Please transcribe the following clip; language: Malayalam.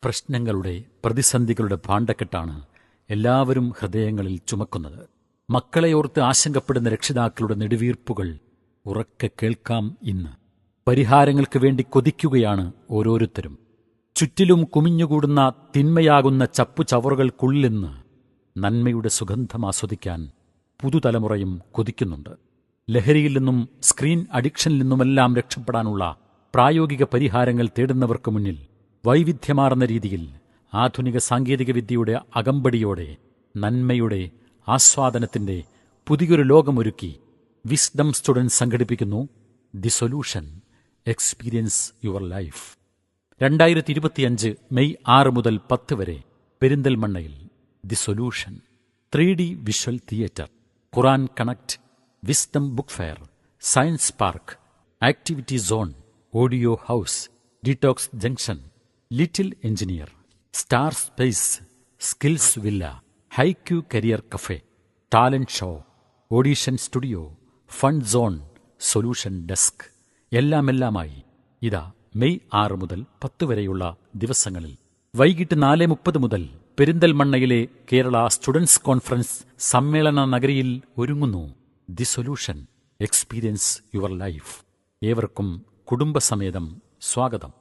പ്രശ്നങ്ങളുടെ, പ്രതിസന്ധികളുടെ ഭാണ്ഡക്കെട്ടാണ് എല്ലാവരും ഹൃദയങ്ങളിൽ ചുമക്കുന്നത്. മക്കളെയോർത്ത് ആശങ്കപ്പെടുന്ന രക്ഷിതാക്കളുടെ നെടുവീർപ്പുകൾ ഉറക്കെ കേൾക്കാം ഇന്ന്. പരിഹാരങ്ങൾക്ക് വേണ്ടി കൊതിക്കുകയാണ് ഓരോരുത്തരും. ചുറ്റിലും കുമിഞ്ഞുകൂടുന്ന തിന്മയാകുന്ന ചപ്പുചവറുകൾക്കുള്ളിൽ നിന്ന് നന്മയുടെ സുഗന്ധം ആസ്വദിക്കാൻ പുതുതലമുറയും കൊതിക്കുന്നുണ്ട്. ലഹരിയിൽ നിന്നും സ്ക്രീൻ അഡിക്ഷനിൽ നിന്നുമെല്ലാം രക്ഷപ്പെടാനുള്ള പ്രായോഗിക പരിഹാരങ്ങൾ തേടുന്നവർക്ക് മുന്നിൽ വൈവിധ്യമാർന്ന രീതിയിൽ ആധുനിക സാങ്കേതികവിദ്യയുടെ അകമ്പടിയോടെ നന്മയുടെ ആസ്വാദനത്തിന്റെ പുതിയൊരു ലോകമൊരുക്കി വിസ്ഡം സ്റ്റുഡൻസ് സംഘടിപ്പിക്കുന്നു the solution. Experience your life. 2025 May 6 മുതൽ 10 വരെ പെരിന്തൽമണ്ണയിൽ the solution. 3D visual theatre, Quran connect, wisdom book fair, science park, activity zone, audio house, detox junction, little engineer, star space, skills villa, HiQ career cafe, talent show, audition studio, fun zone, solution desk. എല്ലാമെല്ലാമായി ഇതാ മെയ് 6 മുതൽ 10 വരെയുള്ള ദിവസങ്ങളിൽ വൈകിട്ട് 4:30 മുതൽ പെരിന്തൽമണ്ണയിലെ കേരള സ്റ്റുഡൻസ് കോൺഫറൻസ് സമ്മേളന നഗരിയിൽ ഒരുങ്ങുന്നു the solution. Experience your life. ഏവർക്കും കുടുംബസമേതം സ്വാഗതം.